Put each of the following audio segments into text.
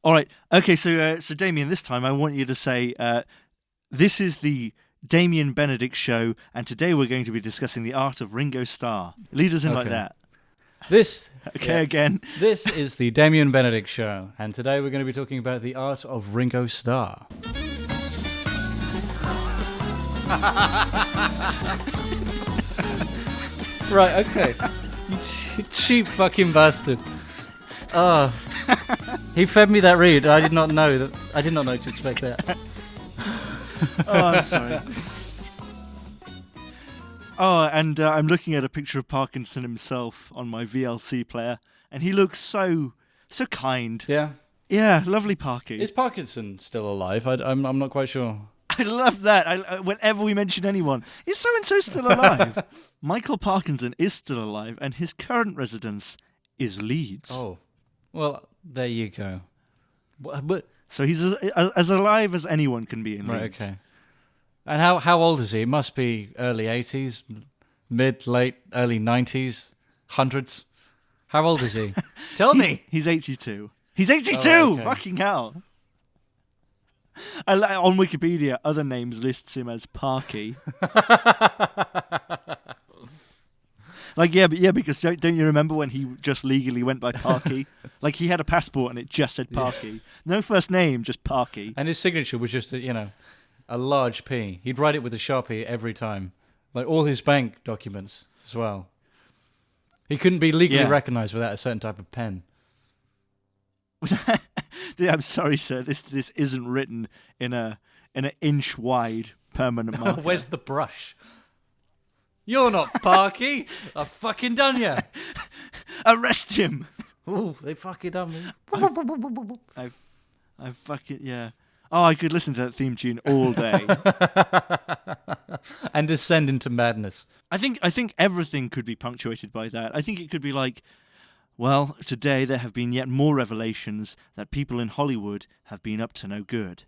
All right. Okay, so Damien, this time I want you to say, this is the Damien Benedict Show, and today we're going to be discussing the art of Ringo Starr. Lead us in like that. Again. This is the Damien Benedict Show, and today we're going to be talking about the art of Ringo Starr. Right, okay. You cheap fucking bastard. Oh. He fed me that read. I did not know to expect that. Oh, I'm sorry. Oh, and I'm looking at a picture of Parkinson himself on my VLC player, and he looks so kind. Yeah. Yeah, lovely Parky. Is Parkinson still alive? I'm not quite sure. I love that. Whenever we mention anyone, is so-and-so still alive? Michael Parkinson is still alive, and his current residence is Leeds. Oh, well, there you go. But so he's as alive as anyone can be in Leeds. Right, okay. And how old is he? It must be early 80s, mid, late, early 90s, hundreds. How old is he? Tell me. He's 82. He's 82! Oh, okay. Fucking hell. On Wikipedia, other names lists him as Parky. Because don't you remember when he just legally went by Parky? Like, he had a passport and it just said Parky. Yeah. No first name, just Parky. And his signature was just, a large P. He'd write it with a Sharpie every time. Like all his bank documents as well. He couldn't be legally recognized without a certain type of pen. Yeah, I'm sorry, sir. This isn't written in an inch wide permanent marker. Where's the brush? You're not Parky. I've fucking done ya. Arrest him. Ooh, they fucking done me. I've fucking Oh, I could listen to that theme tune all day. And descend into madness. I think everything could be punctuated by that. I think it could be like, well, today there have been yet more revelations that people in Hollywood have been up to no good.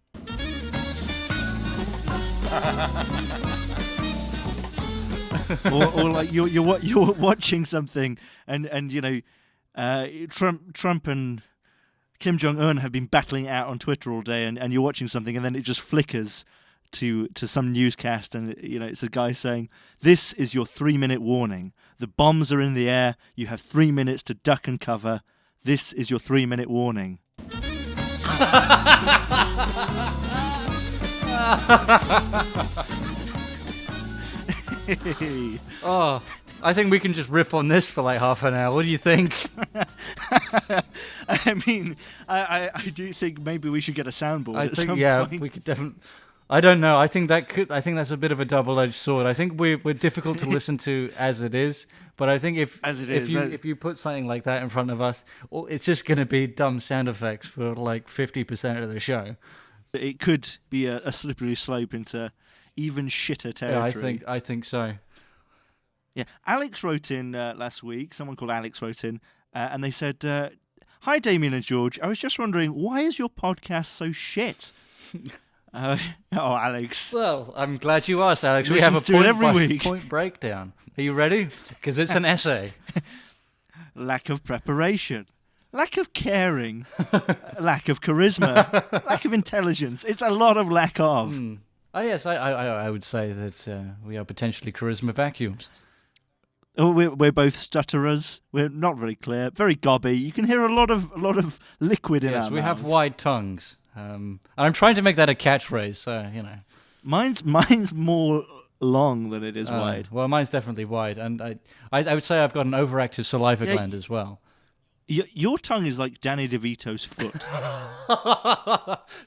or like you're watching something and Trump and Kim Jong-un have been battling it out on Twitter all day, and you're watching something and then it just flickers to some newscast, and it's a guy saying, "This is your 3-minute warning. The bombs are in the air. You have 3 minutes to duck and cover. This is your 3-minute warning." Oh, I think we can just riff on this for like half an hour. What do you think? I mean, I do think maybe we should get a soundboard at some point. We could definitely. I don't know. I think that's a bit of a double-edged sword. I think we're difficult to listen to as it is, but I think if you put something like that in front of us, it's just going to be dumb sound effects for like 50% of the show. It could be a slippery slope into even shitter territory. Yeah, I think so. Yeah, Alex wrote in last week. Someone called Alex wrote in, and they said, "Hi, Damien and George. I was just wondering, why is your podcast so shit?" Alex. Well, I'm glad you asked, Alex. We have a point breakdown. Are you ready? Because it's an essay. Lack of preparation. Lack of caring. Lack of charisma. Lack of intelligence. It's a lot of lack of. Oh, yes, I would say that we are potentially charisma vacuums. Oh, we're both stutterers. We're not very clear. Very gobby. You can hear a lot of liquid in our mouths. Yes, we have wide tongues. And I'm trying to make that a catchphrase, so, Mine's more long than it is wide. Well, mine's definitely wide, and I would say I've got an overactive saliva gland as well. Your tongue is like Danny DeVito's foot.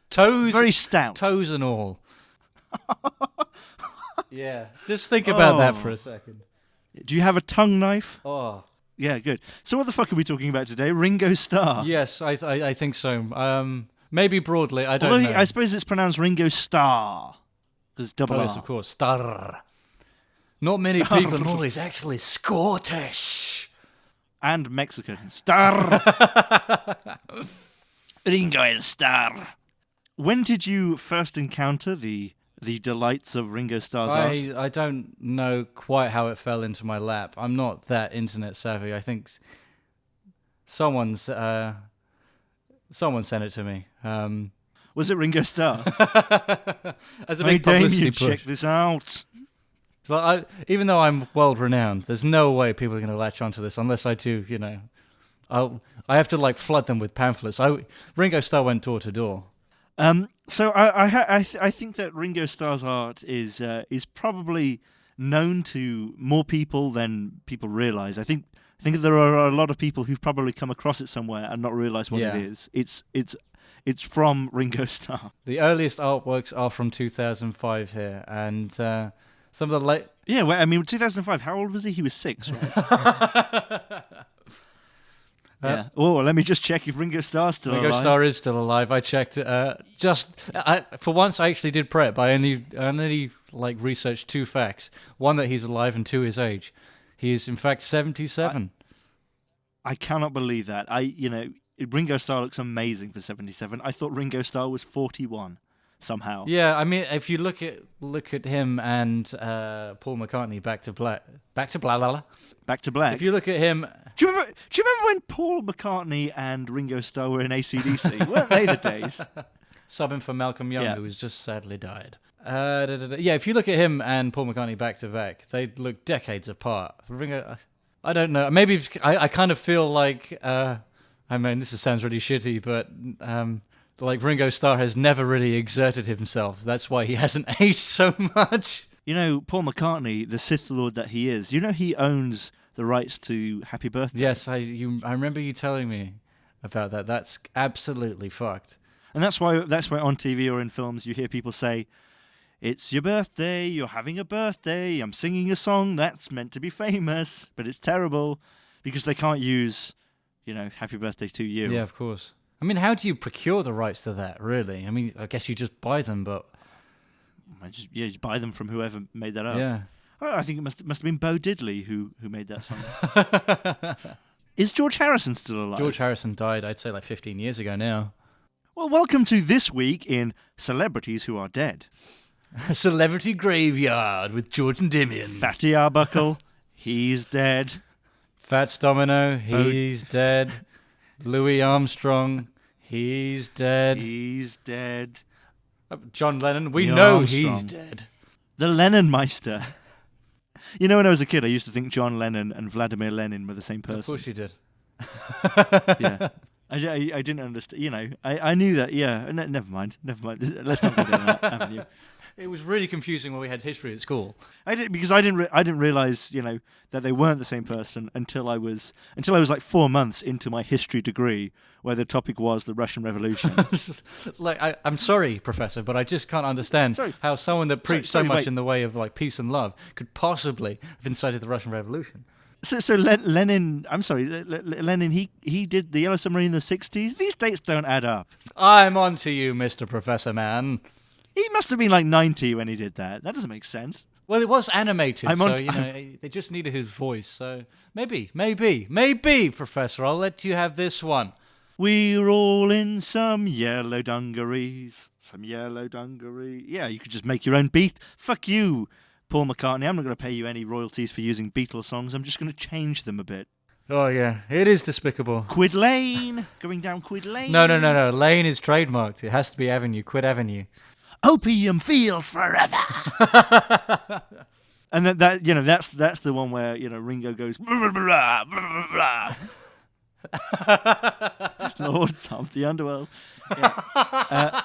Toes. Very stout. Toes and all. Yeah, just think about that for a second. Do you have a tongue knife? Oh. Yeah, good. So what the fuck are we talking about today? Ringo Starr. Yes, I think so. Maybe broadly, I don't know. I suppose it's pronounced Ringo Starr. Because double R. Yes, of course. Starr. Not many people know he's actually Scottish. And Mexican. Starr. Ringo Starr. When did you first encounter the delights of Ringo Starr's art? I don't know quite how it fell into my lap. I'm not that internet savvy. I think someone's Someone sent it to me. Was it Ringo Starr? As a big publicity push. Check this out. So even though I'm world renowned, there's no way people are going to latch onto this unless I do. I have to like flood them with pamphlets. Ringo Starr went door to door. So I think that Ringo Starr's art is probably known to more people than people realize. I think there are a lot of people who've probably come across it somewhere and not realized what it is. It's from Ringo Starr. The earliest artworks are from 2005 here, and some of the late. Yeah, well, I mean, 2005. How old was he? He was 6, right? Yeah. Oh, let me just check if Ringo Starr's still alive. Ringo Starr is still alive. I checked it. For once, I actually did prep. I only researched 2 facts: one that he's alive, and 2 his age. He is in fact 77. I cannot believe that. Ringo Starr looks amazing for 77. I thought Ringo Starr was 41 somehow. Yeah, I mean, if you look at him and Paul McCartney back to black. If you look at him, do you remember when Paul McCartney and Ringo Starr were in AC/DC? Weren't they the days? Subbing for Malcolm Young, who has just sadly died. Yeah, if you look at him and Paul McCartney back to back, they look decades apart. Ringo, I don't know. Maybe I kind of feel like. I mean, this sounds really shitty, but like Ringo Starr has never really exerted himself. That's why he hasn't aged so much. Paul McCartney, the Sith Lord that he is, he owns the rights to Happy Birthday. Yes, I remember you telling me about that. That's absolutely fucked. And that's why on TV or in films you hear people say, "It's your birthday, you're having a birthday, I'm singing a song that's meant to be famous, but it's terrible," because they can't use, Happy Birthday to You. Yeah, of course. I mean, how do you procure the rights to that, really? I mean, I guess you just buy them, but... You buy them from whoever made that up. Yeah. I think it must have been Bo Diddley who made that song. Is George Harrison still alive? George Harrison died, I'd say, 15 years ago now. Well, welcome to This Week in Celebrities Who Are Dead. Celebrity Graveyard with George and Dimian. Fatty Arbuckle, he's dead. Fats Domino, he's dead. Louis Armstrong, he's dead. He's dead. John Lennon, we know he's dead. The Lennon-meister. When I was a kid, I used to think John Lennon and Vladimir Lenin were the same person. Of course you did. Yeah. I didn't understand. I knew that. Yeah. Never mind. Let's not go down that avenue. It was really confusing when we had history at school. I didn't realize that they weren't the same person until I was like 4 months into my history degree, where the topic was the Russian Revolution. I'm sorry, Professor, but I just can't understand how someone that preached so much in the way of peace and love could possibly have incited the Russian Revolution. So Lenin, I'm sorry, Lenin, he did the Yellow Submarine in the 60s. These dates don't add up. I'm on to you, Mr. Professor Man. He must have been like 90 when he did that. That doesn't make sense. Well, it was animated, they just needed his voice. So maybe, Professor, I'll let you have this one. We're all in some yellow dungarees. Yeah, you could just make your own beat. Fuck you, Paul McCartney. I'm not going to pay you any royalties for using Beatles songs. I'm just going to change them a bit. Oh, yeah. It is despicable. Quid Lane. Going down Quid Lane. No. Lane is trademarked. It has to be Avenue. Quid Avenue. Opium Fields forever. And that's the one where Ringo goes blah, blah, blah, blah. Lords of the Underworld. Yeah.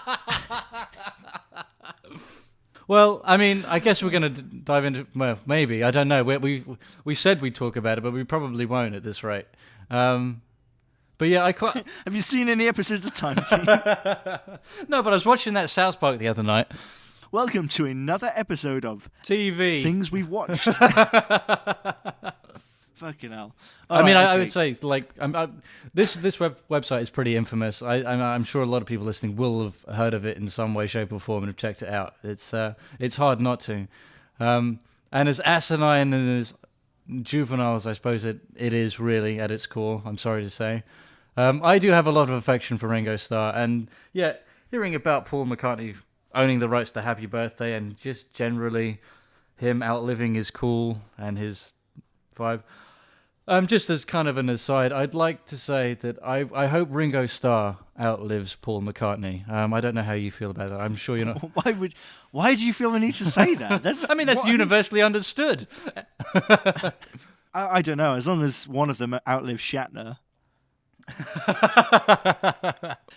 Well, I mean, I guess we're going to dive into. Well, maybe, I don't know. We said we'd talk about it, but we probably won't at this rate. But yeah, Have you seen any episodes of Time Team? No, but I was watching that South Park the other night. Welcome to another episode of TV Things We've Watched. Fucking hell! I would say this website is pretty infamous. I'm sure a lot of people listening will have heard of it in some way, shape, or form and have checked it out. It's hard not to. And as asinine and as juvenile as I suppose it is really at its core, I'm sorry to say. I do have a lot of affection for Ringo Starr, and yeah, hearing about Paul McCartney owning the rights to Happy Birthday and just generally him outliving his cool and his vibe. Just as kind of an aside, I'd like to say that I hope Ringo Starr outlives Paul McCartney. I don't know how you feel about that. I'm sure you're not. Why do you feel the need to say that? That's universally understood. I don't know. As long as one of them outlives Shatner.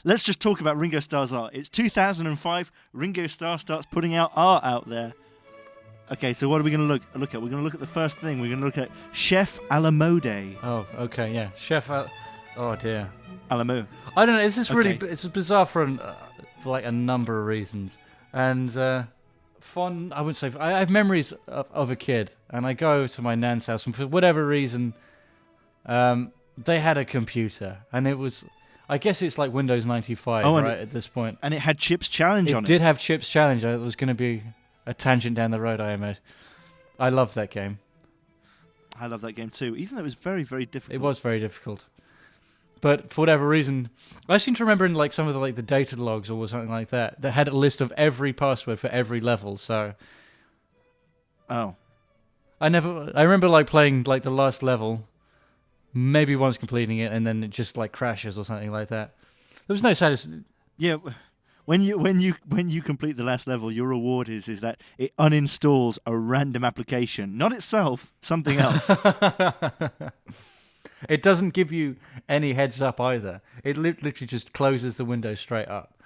Let's just talk about Ringo Starr's art. It's 2005. Ringo Starr starts putting out art out there. Okay, so what are we going to look at? We're going to look at the first thing. We're going to look at Chef à la mode. Oh, okay, yeah. Oh, dear. À la mode. I don't know. It's just really... It's bizarre for like a number of reasons. And fun... I wouldn't say... I have memories of a kid. And I go to my nan's house. And for whatever reason, they had a computer. And it was... I guess it's like Windows 95, right, at this point. And it had Chips Challenge on it. It did have Chips Challenge. It was going to be... a tangent down the road, I imagine. I loved that game. I love that game too, even though it was very, very difficult. It was very difficult. But for whatever reason, I seem to remember in like some of the data logs or something like that had a list of every password for every level. So, I remember like playing like the last level, maybe once completing it, and then it just like crashes or something like that. There was no satisfaction. Yeah. When you complete the last level, your reward is that it uninstalls a random application, not itself, something else. It doesn't give you any heads up either. It literally just closes the window straight up.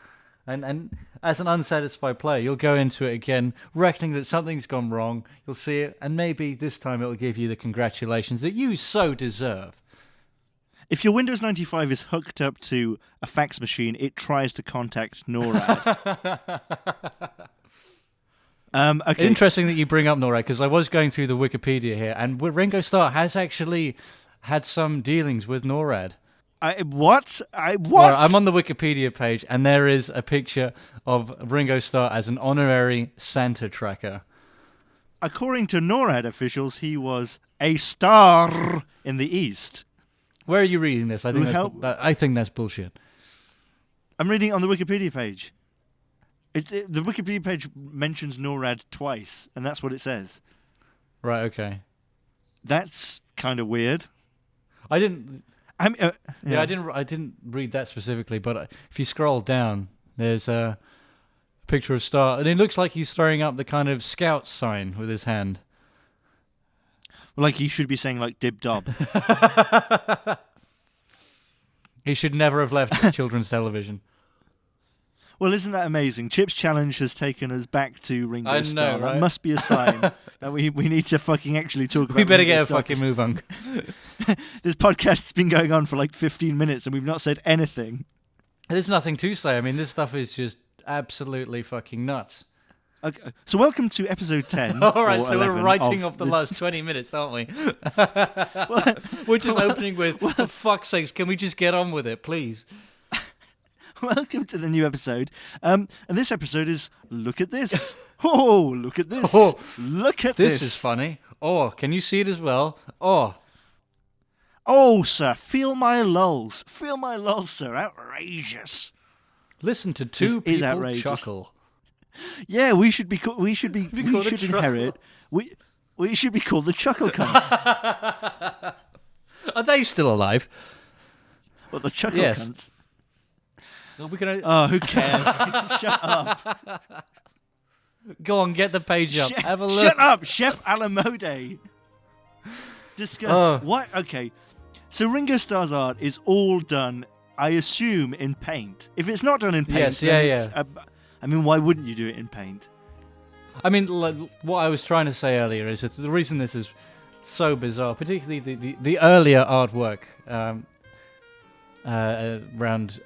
And as an unsatisfied player, you'll go into it again, reckoning that something's gone wrong. You'll see it, and maybe this time it'll give you the congratulations that you so deserve. If your Windows 95 is hooked up to a fax machine, it tries to contact NORAD. Okay. Interesting that you bring up NORAD, because I was going through the Wikipedia here, and Ringo Starr has actually had some dealings with NORAD. What? Well, I'm on the Wikipedia page, and there is a picture of Ringo Starr as an honorary Santa tracker. According to NORAD officials, he was a star in the East. Where are you reading this? I think that's bullshit. I'm reading on the Wikipedia page. The Wikipedia page mentions NORAD twice, and that's what it says. Right. Okay. That's kind of weird. I didn't read that specifically, but if you scroll down, there's a picture of Starr, and it looks like he's throwing up the kind of scout sign with his hand. Well, like he should be saying like dib dob. He should never have left children's television. Well, isn't that amazing? Chips Challenge has taken us back to Ringo Starr. I know, right? That must be a sign that we need to fucking actually talk about. We better Ringo get Starr, a fucking move on. This podcast's been going on for like 15 minutes and we've not said anything. There's nothing to say. I mean, this stuff is just absolutely fucking nuts. Okay, so welcome to episode 10. All right, so we're writing off the last 20 minutes, aren't we? We're just opening with, for fuck's sakes, can we just get on with it, please? Welcome to the new episode. And this episode is Look at This. Oh, look at this. Oh, look at this. This is funny. Oh, can you see it as well? Oh. Oh, sir, feel my lulls. Feel my lulls, sir. Outrageous. Listen to two people chuckle. Yeah, we should inherit. We should be called the Chuckle Cunts. Are they still alive? Well, the Chuckle Cunts. Are we gonna... Oh, who cares? Shut up. Go on, get the page up. Have a look. Shut up, Chef à la mode. Discuss what? Okay, so Ringo Starr's art is all done, I assume, in paint. If it's not done in paint, yes, I mean, why wouldn't you do it in paint? I mean, like, what I was trying to say earlier is that the reason this is so bizarre, particularly the earlier artwork around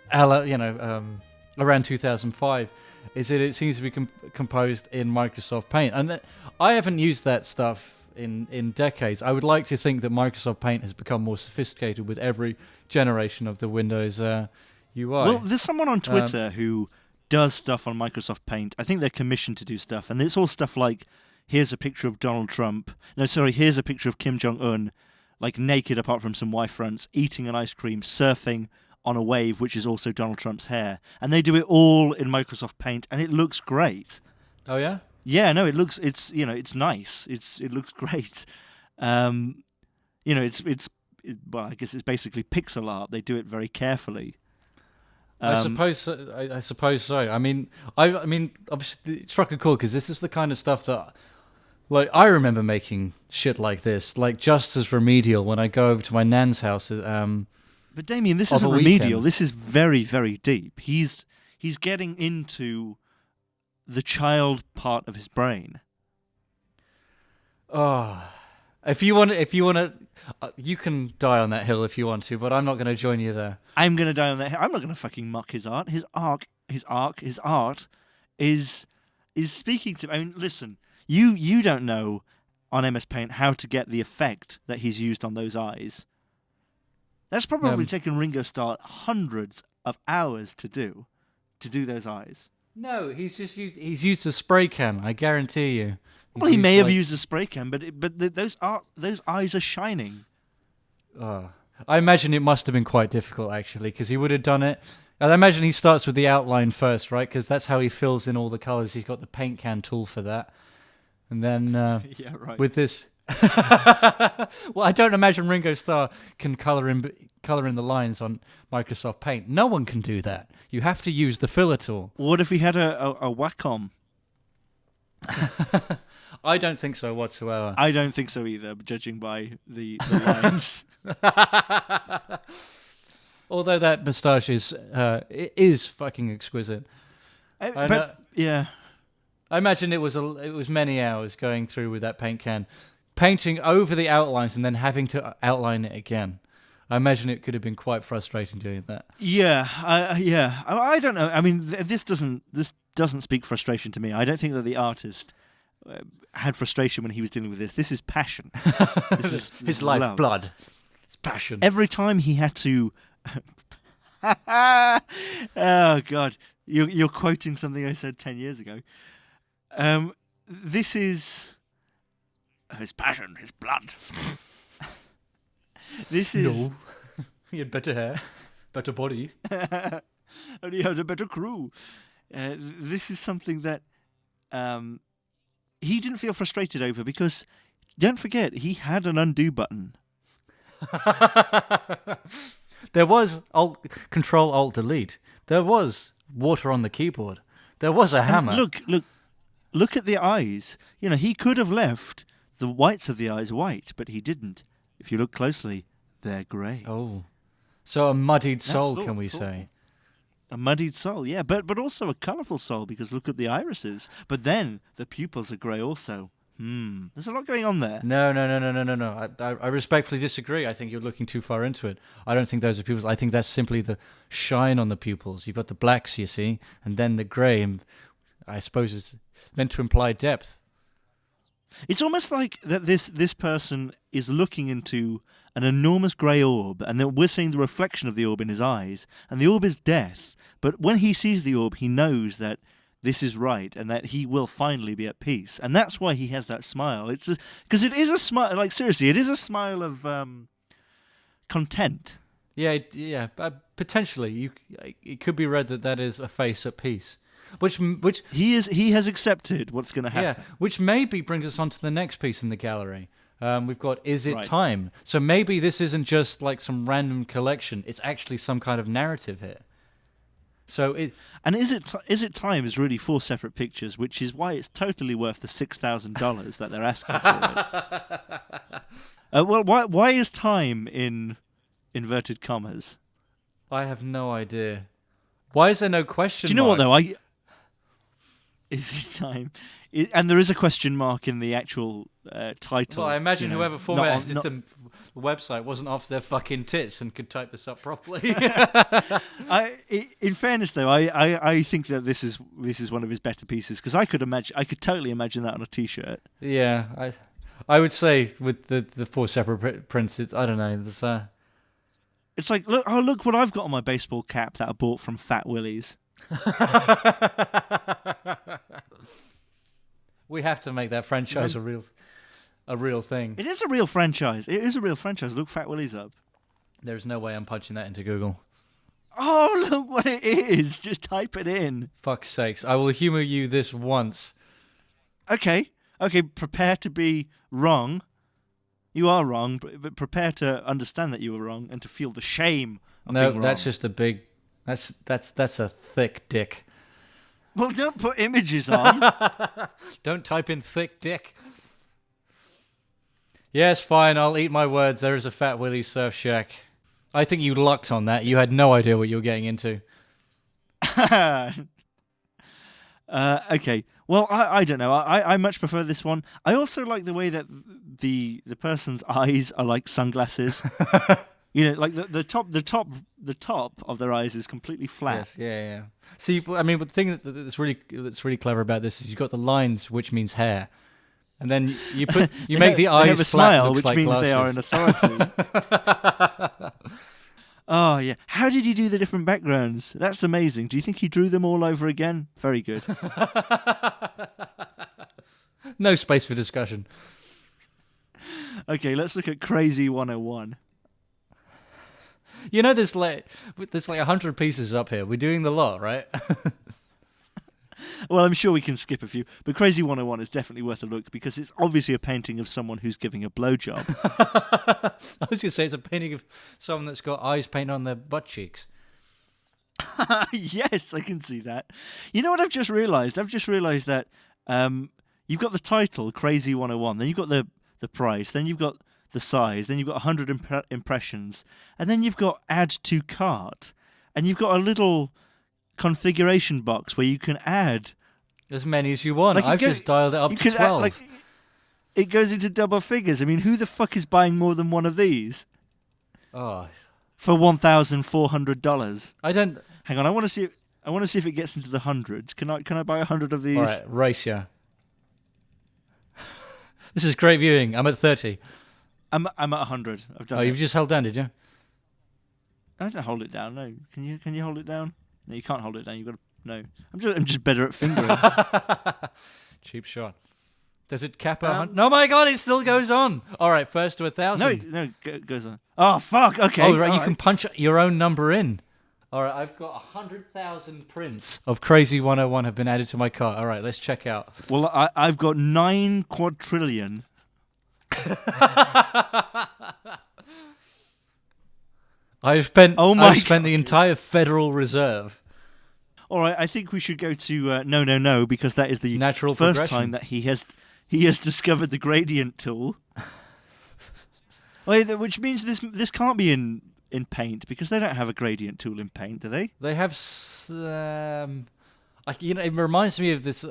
2005, is that it seems to be composed in Microsoft Paint, and I haven't used that stuff in decades. I would like to think that Microsoft Paint has become more sophisticated with every generation of the Windows UI. Well, there's someone on Twitter who does stuff on Microsoft Paint. I think they're commissioned to do stuff, and it's all stuff like, here's a picture of Donald Trump. No, sorry, here's a picture of Kim Jong-un, like naked apart from some wife fronts, eating an ice cream, surfing on a wave, which is also Donald Trump's hair. And they do it all in Microsoft Paint, and it looks great. Oh, yeah? Yeah, no, it's nice. It looks great. It's I guess it's basically pixel art. They do it very carefully. I suppose so. I mean, obviously it's fucking cool because this is the kind of stuff that, like, I remember making shit like this, like just as remedial when I go over to my nan's house. But Damien, this isn't remedial. This is very, very deep. He's getting into the child part of his brain. Oh, if you want to, you can die on that hill if you want to, but I'm not going to join you there. I'm going to die on that hill. I'm not going to fucking mock his art. His art is speaking to. I mean, listen, you don't know on MS Paint how to get the effect that he's used on those eyes. That's probably taken Ringo Starr hundreds of hours to do those eyes. No, he's used a spray can. I guarantee you. Well, he may have used a spray can, but those eyes are shining. I imagine it must have been quite difficult, actually, because he would have done it. I imagine he starts with the outline first, right? Because that's how he fills in all the colours. He's got the paint can tool for that. And then with this... Well, I don't imagine Ringo Starr can colour in the lines on Microsoft Paint. No one can do that. You have to use the filler tool. What if he had a Wacom? I don't think so whatsoever. I don't think so either, judging by the lines. Although that moustache is fucking exquisite. Yeah. I imagine it was many hours going through with that paint can, painting over the outlines and then having to outline it again. I imagine it could have been quite frustrating doing that. Yeah, I don't know. I mean, this doesn't speak frustration to me. I don't think that the artist had frustration when he was dealing with this. This is passion. This is his lifeblood. It's passion. Every time he had to. Oh God, you're quoting something I said 10 years ago. This is his passion, his blood. This is... No. He had better hair, better body. And he had a better crew. This is something that he didn't feel frustrated over because, don't forget, he had an undo button. There was Control Alt Delete. There was water on the keyboard. There was a hammer. And look at the eyes. You know, he could have left the whites of the eyes white, but he didn't. If you look closely, they're grey. Oh. So a muddied soul, can we say? A muddied soul, yeah. But also a colourful soul, because look at the irises. But then the pupils are grey also. There's a lot going on there. No. I respectfully disagree. I think you're looking too far into it. I don't think those are pupils. I think that's simply the shine on the pupils. You've got the blacks, you see, and then the grey. And I suppose it's meant to imply depth. It's almost like that this person is looking into an enormous grey orb, and then we're seeing the reflection of the orb in his eyes, and the orb is death. But when he sees the orb, he knows that this is right, and that he will finally be at peace. And that's why he has that smile. It's because it is a smile. Like, seriously, it is a smile of content. Yeah. Potentially, it could be read that is a face at peace. Which he has accepted what's going to happen. Yeah, which maybe brings us on to the next piece in the gallery. We've got Is It Right. Time? So maybe this isn't just like some random collection. It's actually some kind of narrative here. So Is It Time is really 4 separate pictures, which is why it's totally worth the $6,000 that they're asking for it. Well, why is time in inverted commas? I have no idea. Why is there no question? Do you know mark? what though? Is It Time? And there is a question mark in the actual title. Well, I imagine whoever formatted the website wasn't off their fucking tits and could type this up properly. In fairness, though, I think that this is one of his better pieces, because I could totally imagine that on a T-shirt. Yeah, I would say with the 4 separate prints, I don't know. It's like, look what I've got on my baseball cap that I bought from Fat Willie's. We have to make that franchise a real thing. It is a real franchise. Look Fat Willie's up. There's no way I'm punching that into Google. Oh, look what it is. Just type it in. Fuck's sakes. I will humour you this once. Okay, prepare to be wrong. You are wrong, but prepare to understand that you were wrong and to feel the shame of being wrong. No, that's just a big... That's a thick dick. Well, don't put images on. Don't type in thick dick. Yes, fine, I'll eat my words. There is a Fat Willy Surf Shack. I think you lucked on that. You had no idea what you were getting into. Okay. Well, I don't know. I much prefer this one. I also like the way that the person's eyes are like sunglasses. Like the top of their eyes is completely flat. Yes, yeah. See, I mean, the thing that's really clever about this is you've got the lines, which means hair, and then you make the eyes they have a flat, smile, looks which like means glasses. they are in authority. Oh yeah. How did you do the different backgrounds? That's amazing. Do you think he drew them all over again? Very good. No space for discussion. Okay, let's look at Crazy 101. You know, there's like 100 pieces up here. We're doing the lot, right? Well, I'm sure we can skip a few, but Crazy 101 is definitely worth a look because it's obviously a painting of someone who's giving a blowjob. I was going to say it's a painting of someone that's got eyes painted on their butt cheeks. Yes, I can see that. You know what I've just realised? I've just realised that you've got the title, Crazy 101, then you've got the price, then you've got the size, then you've got 100 impressions, and then you've got add to cart, and you've got a little configuration box where you can add as many as you want. I've just dialed it up to 12. It goes into double figures. I mean, who the fuck is buying more than one of these? Oh, for $1,400. I don't. Hang on, I want to see if it gets into the hundreds. Can I buy 100 of these? All right, race ya. This is great viewing. I'm at 30. I'm at 100. I've done. Oh, you've just held down, did you? I don't hold it down. No, can you hold it down? No, you can't hold it down. You've got to. No, I'm just better at fingering. Cheap shot. Does it cap 100? No, my God, it still goes on. All right, first to 1,000. No, it goes on. Oh fuck. Okay. Oh, right, you can punch your own number in. All right, I've got 100,000 prints of Crazy 101 have been added to my cart. All right, let's check out. Well, I've got 9 quadrillion. I've spent the entire Federal Reserve. All right, I think we should go to no, because that is the natural first time that he has discovered the gradient tool. Which means this can't be in Paint because they don't have a gradient tool in Paint, do they? They have. It reminds me of this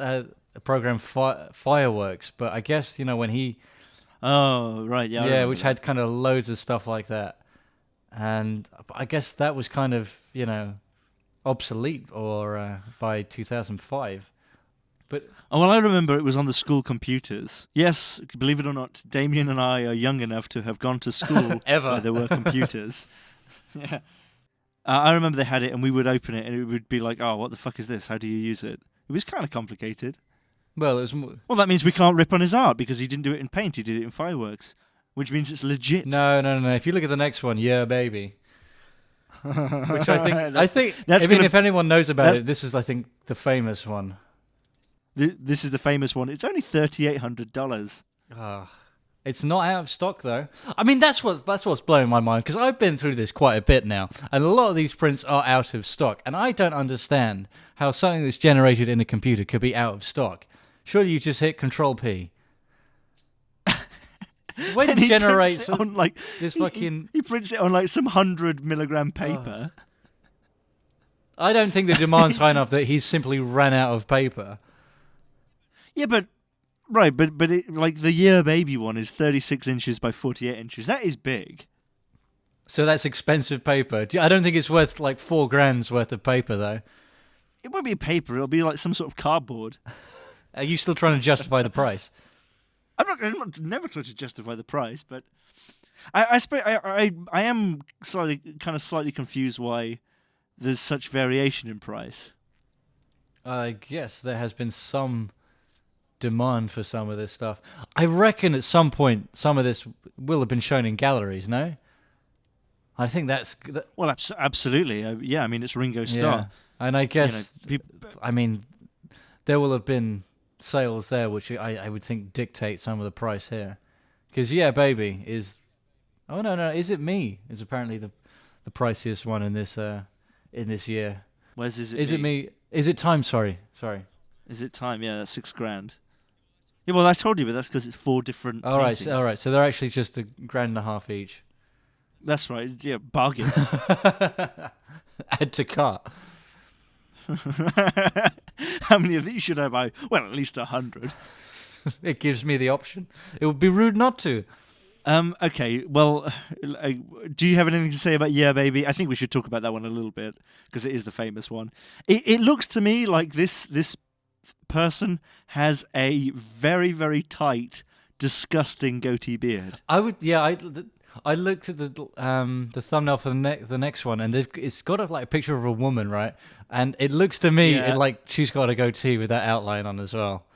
program Fireworks, but I guess when he. Oh right, yeah. Yeah, which had kind of loads of stuff like that, and I guess that was kind of obsolete or by 2005. But I remember it was on the school computers. Yes, believe it or not, Damien and I are young enough to have gone to school where there were computers. Yeah, I remember they had it, and we would open it, and it would be like, "Oh, what the fuck is this? How do you use it?" It was kind of complicated. Well, it was. Well, that means we can't rip on his art because he didn't do it in Paint; he did it in Fireworks, which means it's legit. No. If you look at the next one, yeah, baby. Which I think. If anyone knows about it, this is, I think, the famous one. This is the famous one. It's only $3,800. It's not out of stock though. I mean, that's what's blowing my mind because I've been through this quite a bit now, and a lot of these prints are out of stock, and I don't understand how something that's generated in a computer could be out of stock. Surely you just hit Control P. Way to generate this fucking. He prints it on like some 100 milligram paper. I don't think the demand's high enough that he's simply ran out of paper. Yeah, but like the Year Baby one is 36 inches by 48 inches. That is big. So that's expensive paper. I don't think it's worth like $4,000 worth of paper though. It won't be paper. It'll be like some sort of cardboard. Are you still trying to justify the price? I'm never trying to justify the price, but I am slightly confused why there's such variation in price. I guess there has been some demand for some of this stuff. I reckon at some point some of this will have been shown in galleries, no? I think that's... Well, absolutely. Yeah, I mean, it's Ringo Starr. Yeah. And I guess, there will have been sales there, which I would think dictate some of the price here. Because Yeah Baby is... Oh, no, Is It Me is apparently the priciest one in this year. Where's Is It Me? Is It Time? Sorry. Is It Time? Yeah, that's $6,000. Yeah, well, I told you, but that's because it's 4 different paintings. All right. So they're actually just $1.50 each. That's right. Yeah, bargain. Add to cart. How many of these should I buy? Well, at least 100. It gives me the option. It would be rude not to. Okay, well, do you have anything to say about Yeah Baby? I think we should talk about that one a little bit, because it is the famous one. It looks to me like this person has a very, very tight, disgusting goatee beard. I looked at the thumbnail for the next one, and it's got a picture of a woman, right? And it looks to me like she's got a goatee with that outline on as well.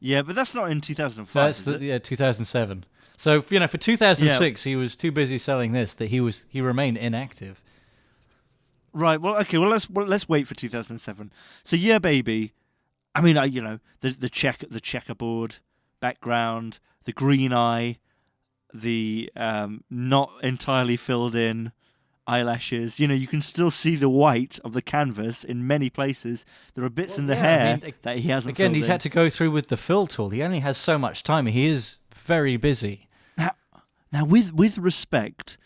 Yeah, but that's not in 2005. That's 2007. So for 2006, he was too busy selling this that he remained inactive. Right. Well, okay. Well, let's wait for 2007. So Yeah Baby. I mean, the checkerboard background, the green eye, the not entirely filled in eyelashes. You can still see the white of the canvas in many places. There are bits in the hair that he hasn't filled in. Again, he's had to go through with the fill tool. He only has so much time. He is very busy. Now, with respect,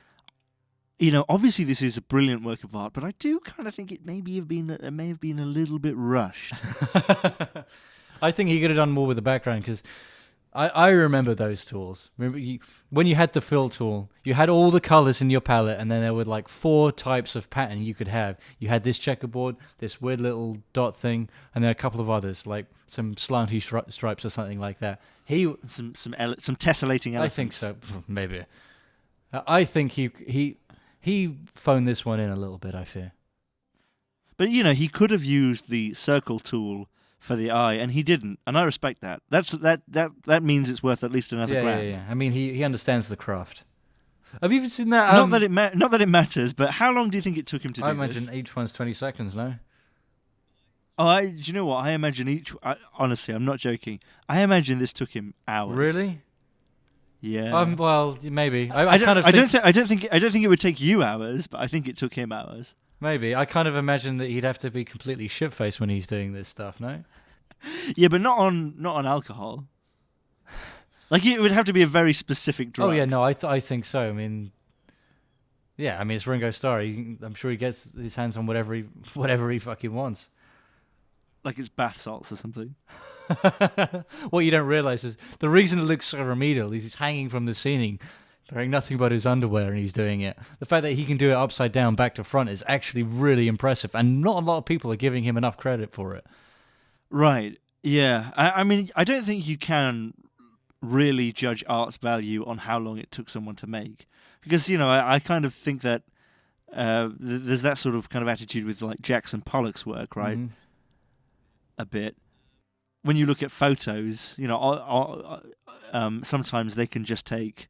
obviously this is a brilliant work of art, but I do kind of think it may have been a little bit rushed. I think he could have done more with the background, because I remember those tools. Remember when you had the fill tool, you had all the colors in your palette, and then there were 4 types of pattern you could have. You had this checkerboard, this weird little dot thing, and then a couple of others, like some slanty stripes or something like that. Some tessellating elephants. I think so, maybe. I think he phoned this one in a little bit, I fear. But he could have used the circle tool for the eye, and he didn't, and I respect that. That means it's worth at least another grand. Yeah. I mean, he understands the craft. Have you ever seen that? Not that it matters, but how long do you think it took him to do this? I imagine each one's 20 seconds, no? Oh, do you know what? I imagine honestly, I'm not joking. I imagine this took him hours. Really? Yeah. Well, maybe. I don't think it would take you hours, but I think it took him hours. Maybe. I kind of imagine that he'd have to be completely shit-faced when he's doing this stuff, no? Yeah, but not on alcohol. It would have to be a very specific drug. Oh yeah, no, I think so. I mean, yeah, it's Ringo Starr. I'm sure he gets his hands on whatever he fucking wants. Like it's bath salts or something. What you don't realize is the reason it looks so remedial is he's hanging from the ceiling, wearing nothing but his underwear, and he's doing it. The fact that he can do it upside down, back to front, is actually really impressive, and not a lot of people are giving him enough credit for it. Right. Yeah. I mean, I don't think you can really judge art's value on how long it took someone to make, because I kind of think that there's that sort of kind of attitude with Jackson Pollock's work, right? Mm-hmm. A bit. When you look at photos, sometimes they can just take,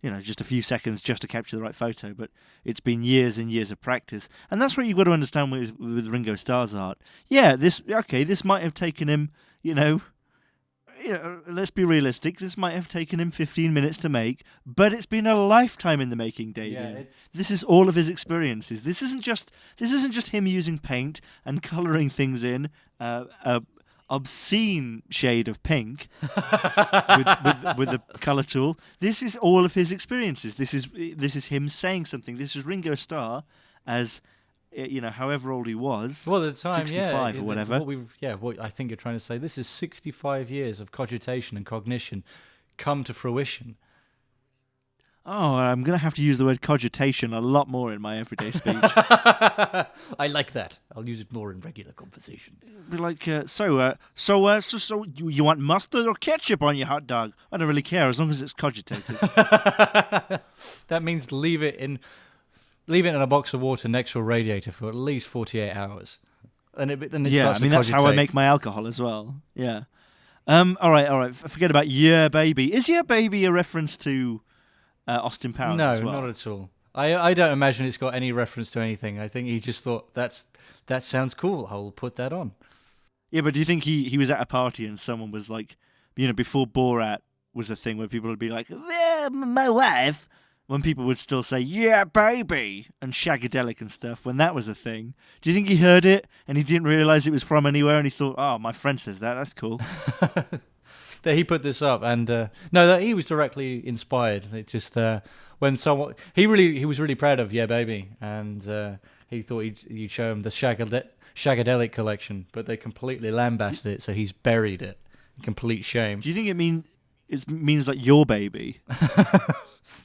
just a few seconds just to capture the right photo, but it's been years and years of practice. And that's what you've got to understand with Ringo Starr's art. Yeah, this might have taken him, let's be realistic, this might have taken him 15 minutes to make, but it's been a lifetime in the making, David. Yeah, this is all of his experiences. This isn't just him using paint and colouring things in obscene shade of pink with the colour tool. This is all of his experiences. This is him saying something. This is Ringo Starr as however old he was. Well, at the time, 65 or whatever. What I think you're trying to say. This is 65 years of cogitation and cognition come to fruition. Oh, I'm going to have to use the word cogitation a lot more in my everyday speech. I like that. I'll use it more in regular conversation. Be like, so you want mustard or ketchup on your hot dog? I don't really care as long as it's cogitated. That means leave it in a box of water next to a radiator for at least 48 hours. And it starts to that's how I make my alcohol as well. Yeah. All right. Forget about Yeah Baby. Is Yeah Baby a reference to Austin Powers as well? No, not at all. I don't imagine it's got any reference to anything. I think he just thought that sounds cool. I'll put that on. Yeah, but do you think he was at a party and someone was like, before Borat was a thing where people would be like, my wife, when people would still say, yeah, baby, and shagadelic and stuff, when that was a thing. Do you think he heard it and he didn't realise it was from anywhere and he thought, oh, my friend says that, that's cool. That he put this up, and no, that he was directly inspired. It just when someone he was really proud of Yeah Baby, and he thought you'd show him the Shagadelic collection, but they completely lambasted it, so he's buried it. Complete shame. Do you think it means like your baby?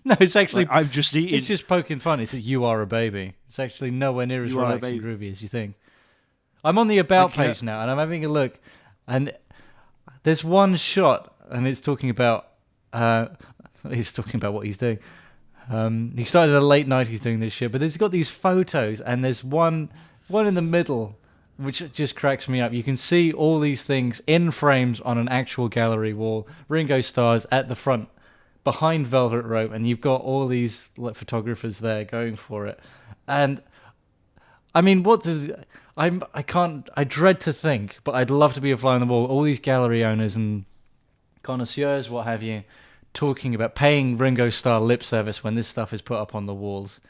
No, it's actually like, I've just eaten. It's just poking fun. It's that you are a baby. It's actually nowhere near as relaxed and groovy as you think. I'm on the About page now, and I'm having a look, and there's one shot, and it's talking about what he's doing. He started at a late night. He's doing this shit, but he's got these photos, and there's one in the middle, which just cracks me up. You can see all these things in frames on an actual gallery wall. Ringo Starr's at the front, behind Velvet Rope, and you've got all these photographers there going for it. And I mean, I dread to think, but I'd love to be a fly on the wall. All these gallery owners and connoisseurs, what have you, talking about paying Ringo Starr lip service when this stuff is put up on the walls.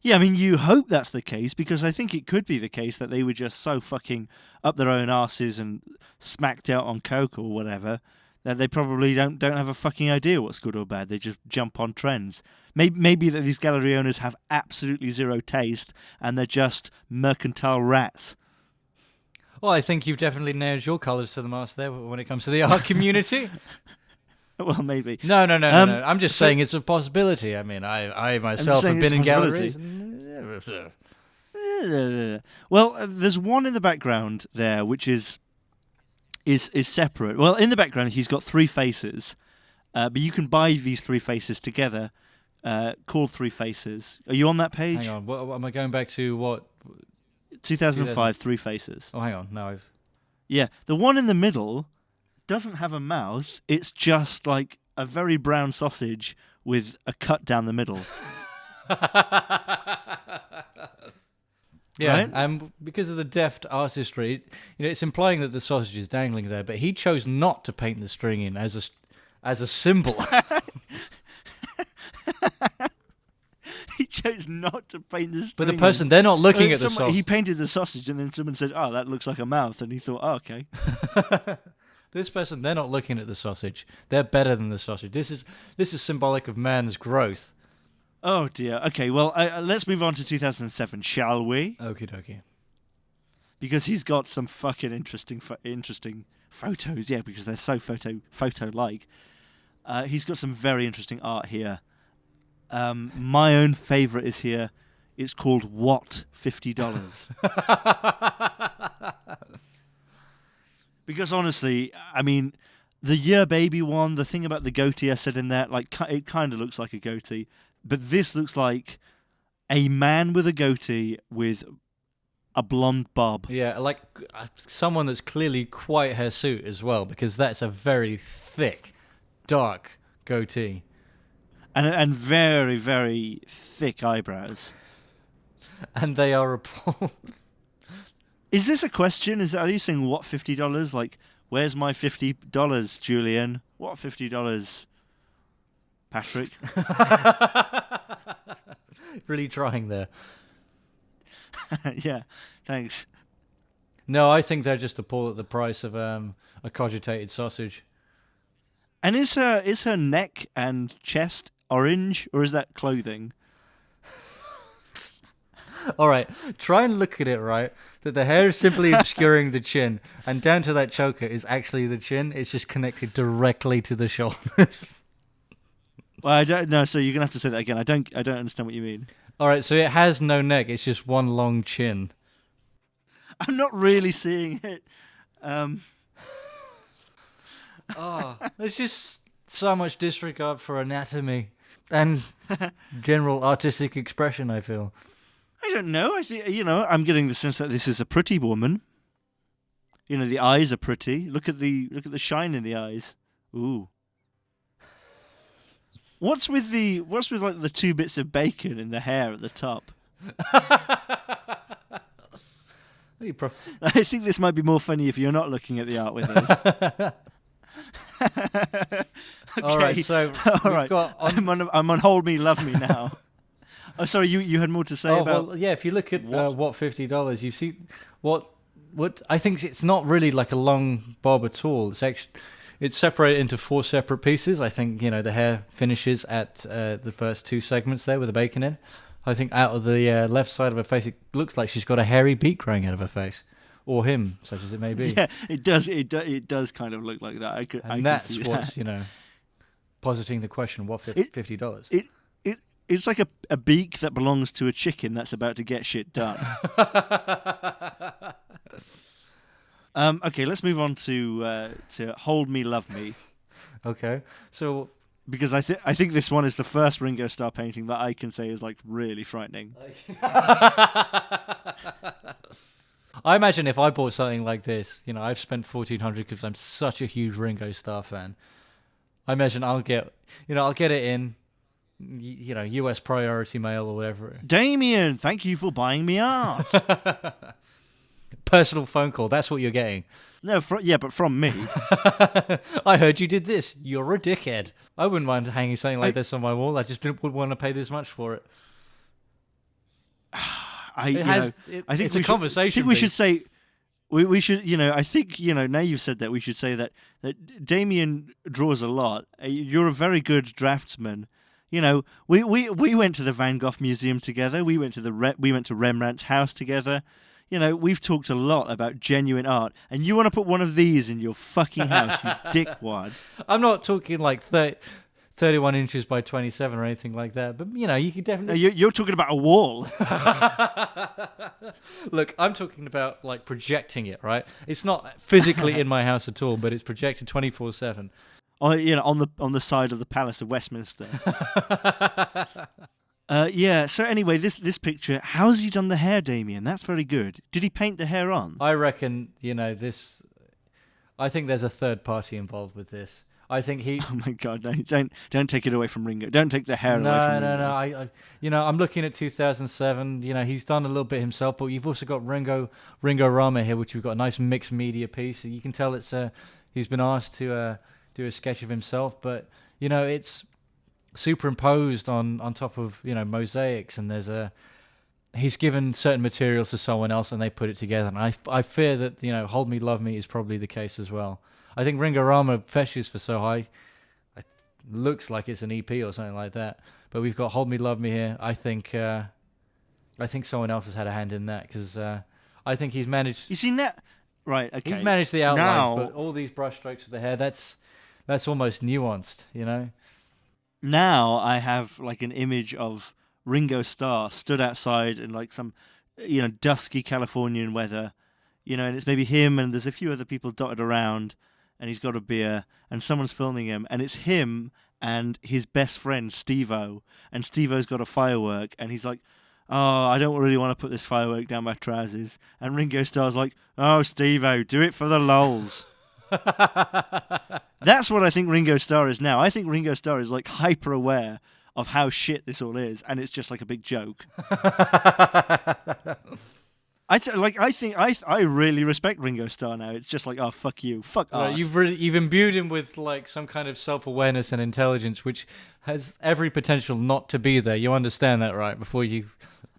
Yeah, I mean, you hope that's the case, because I think it could be the case that they were just so fucking up their own arses and smacked out on coke or whatever that they probably don't have a fucking idea what's good or bad. They just jump on trends. Maybe that these gallery owners have absolutely zero taste and they're just mercantile rats. Well, I think you've definitely nailed your colours to the mast there when it comes to the art community. Well, maybe. No. I'm just saying it's a possibility. I mean, I myself have been in galleries. Well, there's one in the background there, which is separate. Well, in the background, he's got three faces, but you can buy these three faces together, called Three Faces. Are you on that page? Hang on. What am I going back to? What? 2005, Three Faces. Oh, hang on. No. Yeah, the one in the middle doesn't have a mouth. It's just like a very brown sausage with a cut down the middle. Yeah, right? And because of the deft artistry, it's implying that the sausage is dangling there, but he chose not to paint the string in as a symbol. He chose not to paint the string. But the person, they're not looking at the sausage. He painted the sausage, and then someone said, "Oh, that looks like a mouth," and he thought, "Oh, okay." This person, they're not looking at the sausage. They're better than the sausage. This is symbolic of man's growth. Oh dear. Okay, well, let's move on to 2007, shall we? Okie dokie. Because he's got some fucking interesting photos, yeah, because they're so photo-like. He's got some very interesting art here. My own favourite is here. It's called What $50. Because honestly, I mean, the Yeah Baby one, the thing about the goatee I said in that, like, it kind of looks like a goatee. But this looks like a man with a goatee with a blonde bob. Yeah, like someone that's clearly quite hirsute as well, because that's a very thick, dark goatee. And very, very thick eyebrows. And they are appalled. Is this a question? Are you saying what $50? Like, where's my $50, Julian? What $50? Patrick? Really trying there. Yeah, thanks. No, I think they're just appalled at the price of a cogitated sausage. And is her neck and chest orange, or is that clothing? All right, try and look at it, right? That the hair is simply obscuring the chin, and down to that choker is actually the chin. It's just connected directly to the shoulders. Well, I don't know. So you're gonna have to say that again. I don't understand what you mean. All right, so it has no neck. It's just one long chin. I'm not really seeing it. There's just so much disregard for anatomy and general artistic expression, I feel. I don't know. I think I'm getting the sense that this is a pretty woman. The eyes are pretty. Look at the shine in the eyes. Ooh. What's with like the two bits of bacon in the hair at the top? I think this might be more funny if you're not looking at the art with us. Okay. All right, so all right. I'm on Hold Me, Love Me now. Oh, sorry, you had more to say about. Well, yeah. If you look at what $50, you see what I think it's not really like a long bob at all. It's separated into 4 separate pieces. I think the hair finishes at the first 2 segments there with the bacon in. I think out of the left side of her face, it looks like she's got a hairy beak growing out of her face, or him, such as it may be. Yeah, it does. It does kind of look like that. I that's can see what's that. Positing the question: what $50? It's like a beak that belongs to a chicken that's about to get shit done. Okay, let's move on to Hold Me, Love Me. Okay, so because I think this one is the first Ringo Starr painting that I can say is like really frightening. I imagine if I bought something like this, I've spent $1,400 because I'm such a huge Ringo Starr fan. I imagine I'll get it in, US priority mail or whatever. Damien, thank you for buying me art. Personal phone call. That's what you're getting. No, but from me. I heard you did this. You're a dickhead. I wouldn't mind hanging something like this on my wall. I just wouldn't want to pay this much for it. I think it's a conversation. I think we should say. We should, I think, now you've said that, we should say that Damien draws a lot. You're a very good draftsman. We went to the Van Gogh Museum together. We went to Rembrandt's house together. We've talked a lot about genuine art, and you want to put one of these in your fucking house, you dickwad. I'm not talking like 31 inches by 27 or anything like that, but you can definitely. No, you're talking about a wall. Look, I'm talking about like projecting it, right? It's not physically in my house at all, but it's projected 24/7. On the side of the Palace of Westminster. Yeah. So anyway, this picture. How's he done the hair, Damien? That's very good. Did he paint the hair on? I reckon. this. I think there's a third party involved with this. I think he. Oh my God! No, don't take it away from Ringo. Don't take the hair away from Ringo. No. I'm looking at 2007. He's done a little bit himself, but you've also got Ringo Rama here, which we've got a nice mixed media piece. You can tell he's been asked to do a sketch of himself, but it's superimposed on top of mosaics, and he's given certain materials to someone else, and they put it together. And I fear that Hold Me, Love Me is probably the case as well. I think Ringo Rama fetches for So High. It looks like it's an EP or something like that. But we've got Hold Me, Love Me here. I think someone else has had a hand in that, because I think he's managed. You see that? Right. Okay. He's managed the outlines, but all these brush strokes of the hair, that's almost nuanced. Now I have like an image of Ringo Starr stood outside in like some, dusky Californian weather, and it's maybe him and there's a few other people dotted around. And he's got a beer, and someone's filming him, and it's him and his best friend, Steve-O, and Steve-O's got a firework, and he's like, oh, I don't really want to put this firework down my trousers. And Ringo Starr's like, oh, Steve-O, do it for the lols. That's what I think Ringo Starr is now. I think Ringo Starr is like hyper aware of how shit this all is, and it's just like a big joke. I really respect Ringo Starr now. It's just like, oh, fuck you, fuck art. You've imbued him with like some kind of self-awareness and intelligence, which has every potential not to be there. You understand that, right?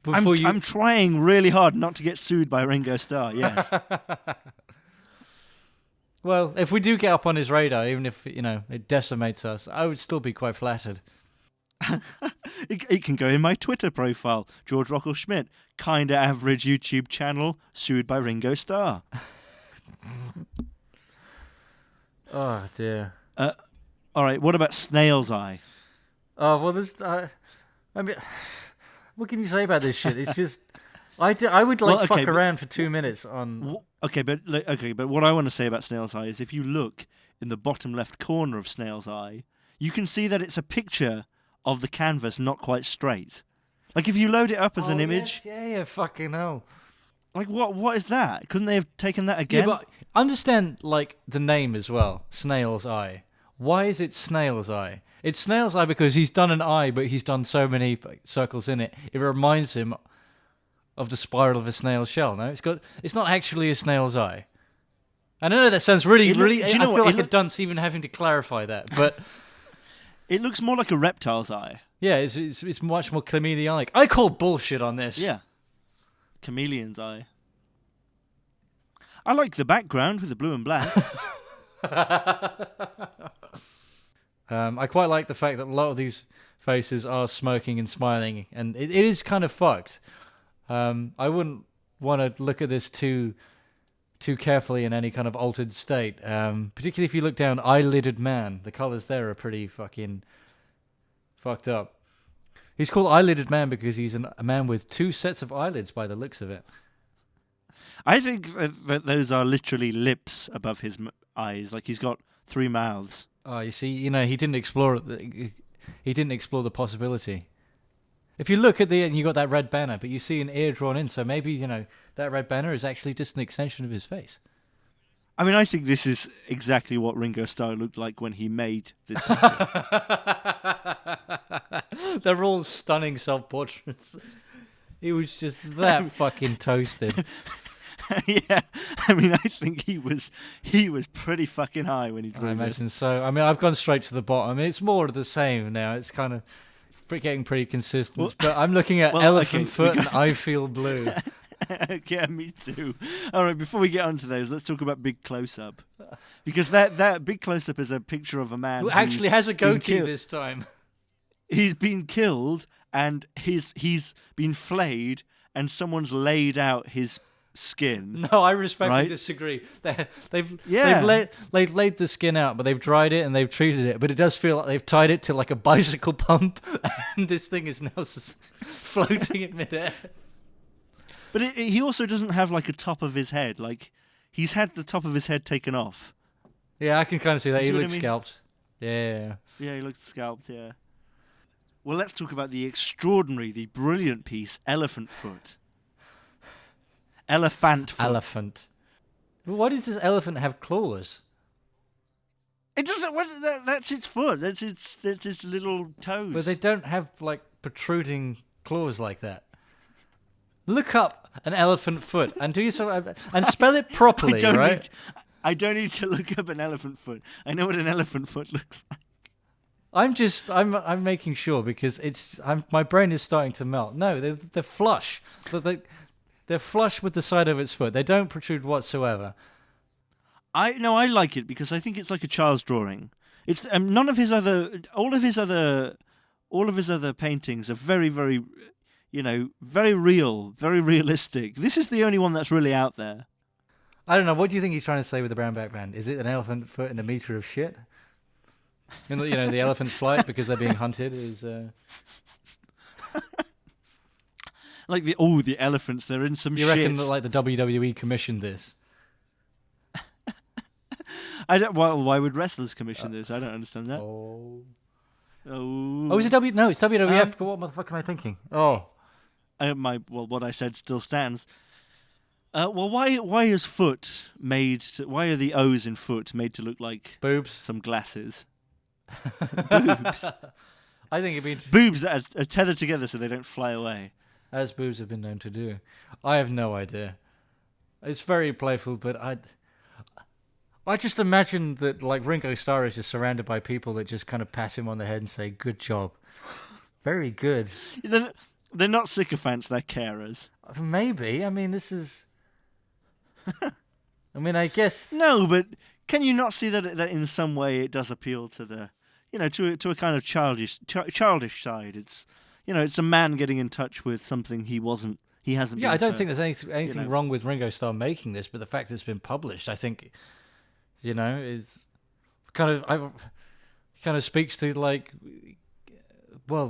I'm trying really hard not to get sued by Ringo Starr. Yes. Well, if we do get up on his radar, even if it decimates us, I would still be quite flattered. It can go in my Twitter profile, Georg Rockall-Schmidt, kinda average YouTube channel, sued by Ringo Starr. Oh dear. All right. What about Snails Eye? Oh well, there's. What can you say about this shit? It's just. I would fuck around for 2 minutes on. Okay, but what I want to say about Snails Eye is if you look in the bottom left corner of Snails Eye, you can see that it's a picture of the canvas not quite straight. Like if you load it up as an image. Yes, yeah, fucking hell. Like what is that? Couldn't they have taken that again? Yeah, but understand like the name as well, Snails Eye. Why is it Snails Eye? It's Snails Eye because he's done an eye, but he's done so many circles in it. It reminds him of the spiral of a snail's shell. No, it's not actually a snail's eye. I don't know, that sounds really. Do you know I feel like a dunce even having to clarify that, but it looks more like a reptile's eye. Yeah, it's much more chameleon-like. I call bullshit on this. Yeah, chameleon's eye. I like the background with the blue and black. I quite like the fact that a lot of these faces are smoking and smiling, and it is kind of fucked. I wouldn't want to look at this too carefully in any kind of altered state. Particularly if you look down, eyelidded man. The colours there are pretty fucking fucked up. He's called eyelidded man because he's a man with 2 sets of eyelids by the looks of it. I think that those are literally lips above his eyes. Like he's got 3 mouths. Oh, you see, he didn't explore the possibility. If you look at you got that red banner, but you see an ear drawn in, so maybe, that red banner is actually just an extension of his face. I mean, I think this is exactly what Ringo Starr looked like when he made this picture. They're all stunning self-portraits. He was just that fucking toasted. Yeah, I mean, I think he was pretty fucking high when he drew this. I imagine so. I mean, I've gone straight to the bottom. It's more of the same now. It's kind of getting pretty consistent. Well, but I'm looking at elephant foot and I feel blue. Yeah, me too. All right, before we get on to those, let's talk about big close-up. Because that big close-up is a picture of a man who actually has a goatee this time. He's been killed and he's been flayed and someone's laid out his skin. No, I respectfully disagree. They've laid the skin out, but they've dried it and they've treated it. But it does feel like they've tied it to like a bicycle pump, and this thing is now floating in midair. But he also doesn't have like a top of his head. Like he's had the top of his head taken off. Yeah, I can kind of see that. He looks scalped. Yeah. Yeah, he looks scalped. Yeah. Well, let's talk about the extraordinary, the brilliant piece, Elephant Foot. Elephant foot. Elephant. Why does this elephant have claws? It doesn't. That's its foot. That's its little toes. But they don't have like protruding claws like that. Look up an elephant foot and do yourself and spell it properly, right? I don't need to look up an elephant foot. I know what an elephant foot looks like. I'm making sure because my brain is starting to melt. No, they're flush. They're flush with the side of its foot. They don't protrude whatsoever. I like it because I think it's like a child's drawing. It's all of his other paintings are very, very, very real, very realistic. This is the only one that's really out there. I don't know. What do you think he's trying to say with the brown back band? Is it an elephant foot and a meter of shit? The elephant's flight because they're being hunted is. Like the elephants, they're in some shit. You reckon that the WWE commissioned this? I don't. Well, why would wrestlers commission this? I don't understand that. Is it No, it's WWF. But what the fuck am I thinking? What I said still stands. Why is foot made? Why are the O's in foot made to look like boobs? Some glasses. Boobs. I think it'd be boobs that are tethered together so they don't fly away. As boobs have been known to do. I have no idea. It's very playful, but I just imagine that Ringo Starr is just surrounded by people that just kind of pat him on the head and say, "Good job, very good." They're not sycophants; they're carers. Maybe. I mean, this is. I guess no, but can you not see that in some way it does appeal to the, to a kind of childish side? It's. It's a man getting in touch with something he hasn't. Yeah, I don't think there's anything wrong with Ringo Starr making this, but the fact that it's been published, I think, is kind of speaks to the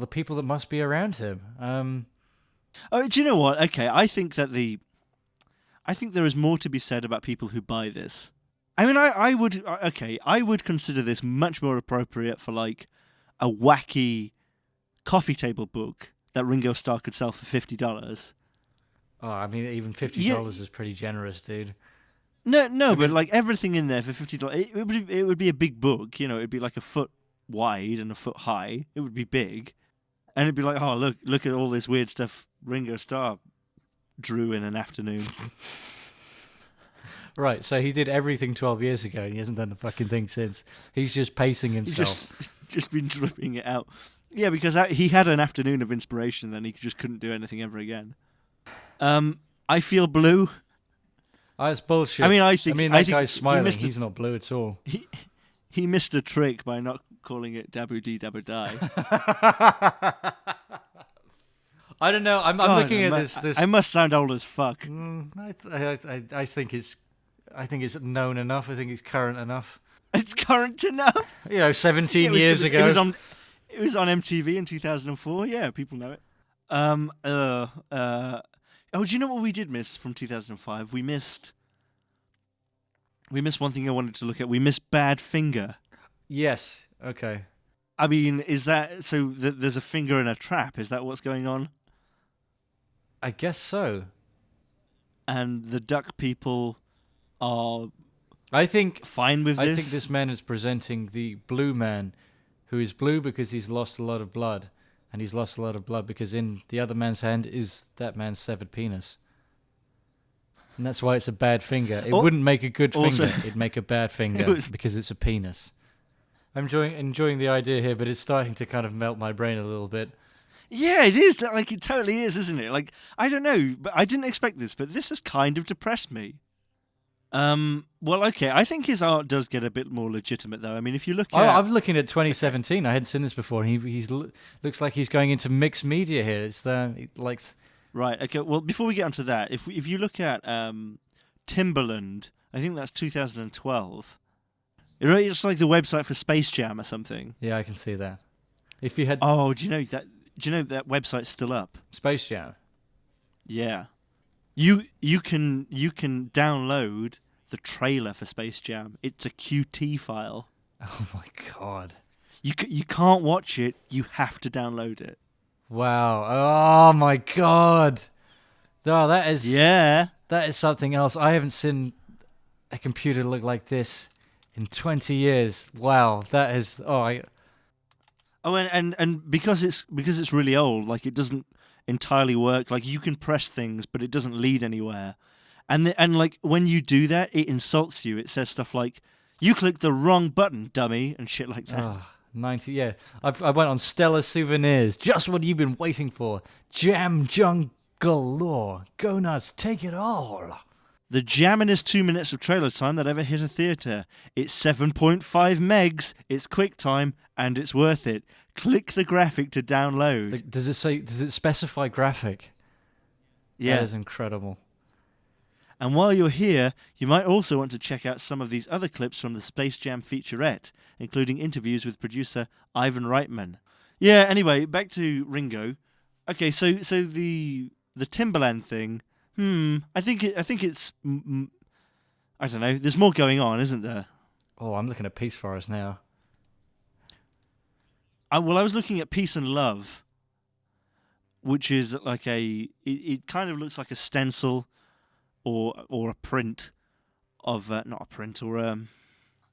people that must be around him. Do you know what? Okay, I think there is more to be said about people who buy this. I mean, I would consider this much more appropriate for a wacky coffee table book that Ringo Starr could sell for $50. Oh, I mean, even $50 is pretty generous, dude. No, but everything in there for $50, it would be a big book. It'd be a foot wide and a foot high. It would be big, and it'd be oh look at all this weird stuff Ringo Starr drew in an afternoon. Right, so he did everything 12 years ago, and he hasn't done a fucking thing since. He's just pacing himself. He's just been dripping it out. Yeah, because he had an afternoon of inspiration, then he just couldn't do anything ever again. I feel blue. Oh, it's bullshit. I think that guy's smiling. He's not blue at all. He missed a trick by not calling it Dabu Dee Dabu Die. I don't know. I'm looking at this. I must sound old as fuck. I think it's known enough. I think it's current enough. It's current enough. 17 years ago. It was on MTV in 2004. Yeah, people know it. Do you know what we did miss from 2005? We missed one thing I wanted to look at. We missed Badfinger. Yes. Okay. Is that so? There's a finger in a trap. Is that what's going on? I guess so. And the duck people are, fine with this. I think this man is presenting the blue man, who is blue because he's lost a lot of blood, and he's lost a lot of blood because in the other man's hand is that man's severed penis, and that's why it's a bad finger. It wouldn't make a good finger. It'd make a bad finger because it's a penis. I'm enjoying the idea here, but it's starting to kind of melt my brain a little bit. Yeah, it is. Like, it totally is, isn't it? Like, I don't know, but I didn't expect this, but this has kind of depressed me. Well, okay, I think his art does get a bit more legitimate, though. If you look at... I'm looking at 2017. I hadn't seen this before. He looks like he's going into mixed media here. It's Right, okay, well, before we get onto that, if you look at Timberland, I think that's 2012. It's like the website for Space Jam or something. Yeah, I can see that. If you had... Oh, do you know that website's still up? Space Jam? Yeah. You can download the trailer for Space Jam. It's a Qt file. Oh my god. You can't watch it. You have to download it. Wow. Oh my god. No, that is... Yeah. That is something else. I haven't seen a computer look like this in 20 years. Wow. That is... and because it's really old, like, it doesn't entirely work. Like, you can press things, but it doesn't lead anywhere. And like, when you do that, it insults you. It says stuff like, "You clicked the wrong button, dummy," and shit like that. 90, yeah. I went on Stellar Souvenirs. Just what you've been waiting for. Jam junk galore. Go nuts. Take it all. The jamminest 2 minutes of trailer time that ever hit a theatre. It's 7.5 megs, it's QuickTime, and it's worth it. Click the graphic to download. Does it specify graphic? Yeah. That is incredible. And while you're here, you might also want to check out some of these other clips from the Space Jam featurette, including interviews with producer Ivan Reitman. Yeah, anyway, back to Ringo. Okay, so the Timberland thing... I think it's... I don't know. There's more going on, isn't there? Oh, I'm looking at Peace Forest now. I was looking at Peace and Love, which is like it kind of looks like a stencil or a print of... not a print, or...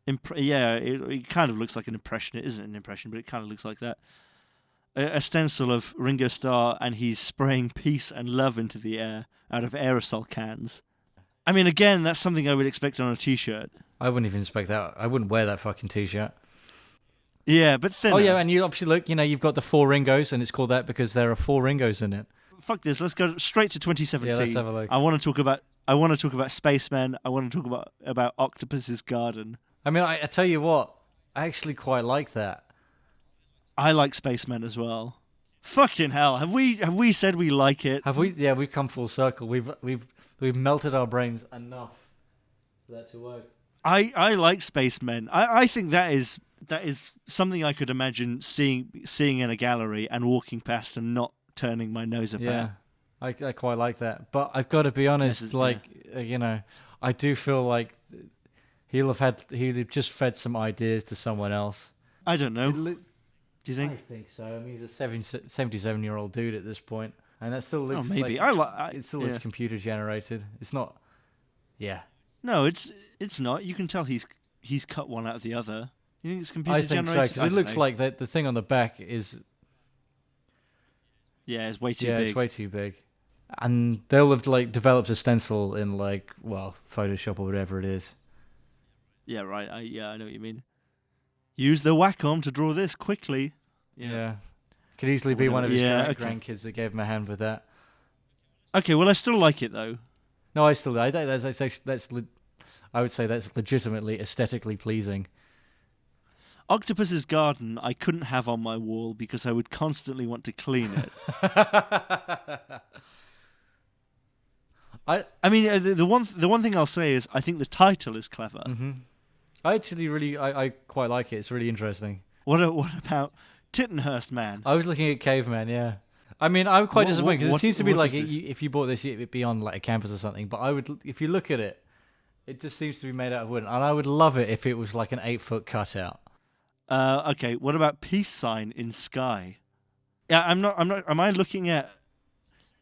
it kind of looks like an impression. It isn't an impression, but it kind of looks like that. A stencil of Ringo Starr, and he's spraying peace and love into the air out of aerosol cans. Again, that's something I would expect on a T-shirt. I wouldn't even expect that. I wouldn't wear that fucking T-shirt. Yeah, but thinner. Oh yeah, and you obviously look. You've got the 4 Ringos, and it's called that because there are 4 Ringos in it. Fuck this. Let's go straight to 2017. Yeah, let's have a look. I want to talk about spacemen. I want to talk about Octopus's Garden. I tell you what, I actually quite like that. I like spacemen as well. Fucking hell! Have we said we like it? Have we? Yeah, we've come full circle. We've melted our brains enough for that to work. I like spacemen. I think that is something I could imagine seeing in a gallery and walking past and not turning my nose up at. I quite like that. But I've got to be honest. I do feel like he'll have just fed some ideas to someone else. I don't know. Do you think? I think so. He's a 77-year-old dude at this point, and that still looks maybe. It still looks computer generated. It's not. Yeah. No, it's not. You can tell he's cut one out of the other. You think it's computer generated? I think so, because it looks like the thing on the back is... Yeah, it's way too big. Yeah, it's way too big. And they'll have like developed a stencil in like, well, Photoshop or whatever it is. Yeah, right. I know what you mean. Use the Wacom to draw this quickly. Yeah. Could easily be one of his grandkids that gave him a hand with that. Okay, well, I still like it though. No, I would say that's legitimately aesthetically pleasing. Octopus's garden I couldn't have on my wall because I would constantly want to clean it. I mean, the one thing I'll say is I think the title is clever. Mm-hmm. I actually I quite like it. It's really interesting. What about Tittenhurst Man? I was looking at Caveman, yeah. I mean, I'm quite disappointed because it seems to be like if you bought this, it'd be on like a campus or something. But if you look at it, it just seems to be made out of wood, and I would love it if it was like an 8-foot cutout. Okay. What about peace sign in sky? Yeah, I'm not. Am I looking at?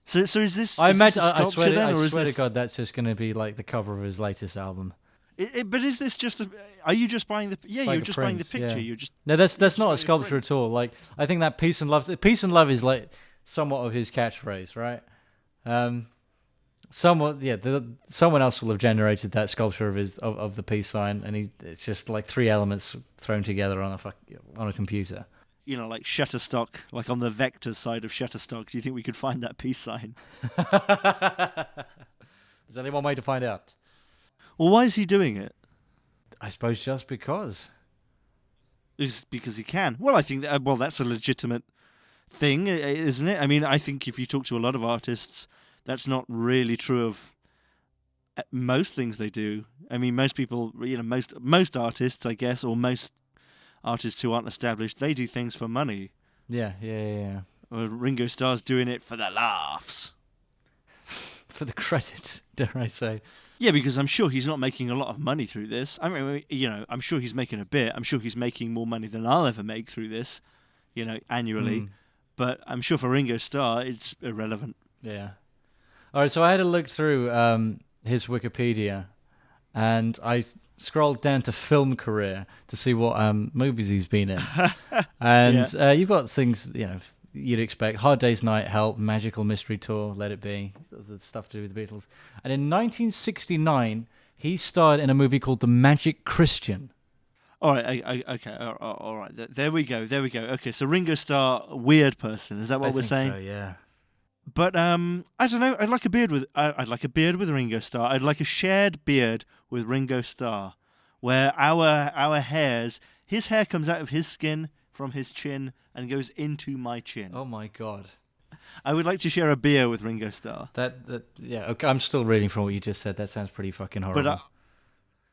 So is this? I swear to God, that's just going to be like the cover of his latest album. But is this just? Are you just buying the? Yeah, like you're just buying the picture. Yeah. You're just. No, that's not a sculpture at all. Like I think that peace and love is like somewhat of his catchphrase, right? Someone else will have generated that sculpture of the peace sign, and it's just like 3 elements thrown together on a computer. You know, like Shutterstock, like on the vector side of Shutterstock. Do you think we could find that peace sign? There's only one way to find out. Well, why is he doing it? I suppose just because. It's because he can. Well, I think that's a legitimate thing, isn't it? I mean, I think if you talk to a lot of artists, that's not really true of most things they do. I mean, most people, most artists, I guess, or most artists who aren't established, they do things for money. Yeah. Or Ringo Starr's doing it for the laughs. For the credit, dare I say. Yeah, because I'm sure he's not making a lot of money through this. I mean, I'm sure he's making a bit. I'm sure he's making more money than I'll ever make through this, annually. But I'm sure for Ringo Starr, it's irrelevant. Yeah. All right, so I had to look through his Wikipedia, and I scrolled down to film career to see what movies he's been in. And you've got things, you'd expect. Hard Day's Night, Help, Magical Mystery Tour, Let It Be. The stuff to do with the Beatles. And in 1969, he starred in a movie called The Magic Christian. All right, okay, all right. There we go. Okay, so Ringo Starr, weird person. Is that what we're saying? So, yeah. But I don't know. I'd like a beard with Ringo Starr. I'd like a shared beard with Ringo Starr, where our hairs, his hair comes out of his skin from his chin and goes into my chin. Oh my God! I would like to share a beer with Ringo Starr. Yeah. Okay, I'm still reading from what you just said. That sounds pretty fucking horrible. But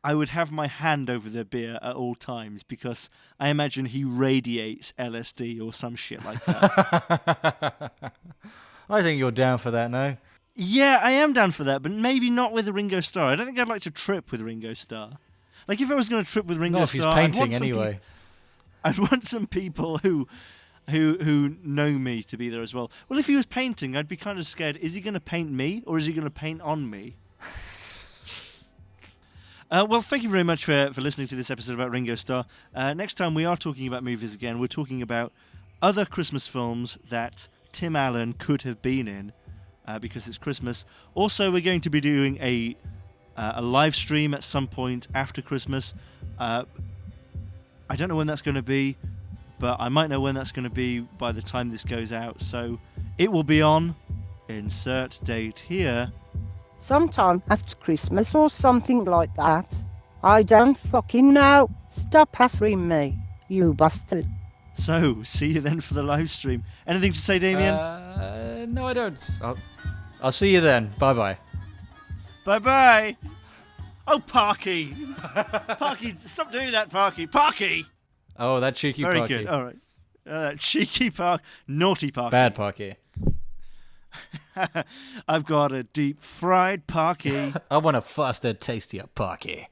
I would have my hand over the beer at all times because I imagine he radiates LSD or some shit like that. I think you're down for that, no? Yeah, I am down for that, but maybe not with Ringo Starr. I don't think I'd like to trip with Ringo Starr. Like, if I was going to trip with Ringo Starr, if he's painting anyway. I'd want some people who know me to be there as well. Well, if he was painting, I'd be kind of scared. Is he going to paint me, or is he going to paint on me? Well, thank you very much for listening to this episode about Ringo Starr. Next time we are talking about movies again. We're talking about other Christmas films that Tim Allen could have been in because it's Christmas. Also, we're going to be doing a live stream at some point after Christmas. I don't know when that's going to be, but I might know when that's going to be by the time this goes out. So it will be on. Insert date here. Sometime after Christmas or something like that. I don't fucking know. Stop answering me, you bastard. So, see you then for the live stream. Anything to say, Damien? No, I don't. I'll see you then. Bye-bye. Bye-bye. Oh, Parky. Parky, stop doing that, Parky. Parky! Oh, that cheeky Very Parky. Very good, all right. Cheeky Parky. Naughty Parky. Bad Parky. I've got a deep-fried Parky. I want a faster, tastier Parky.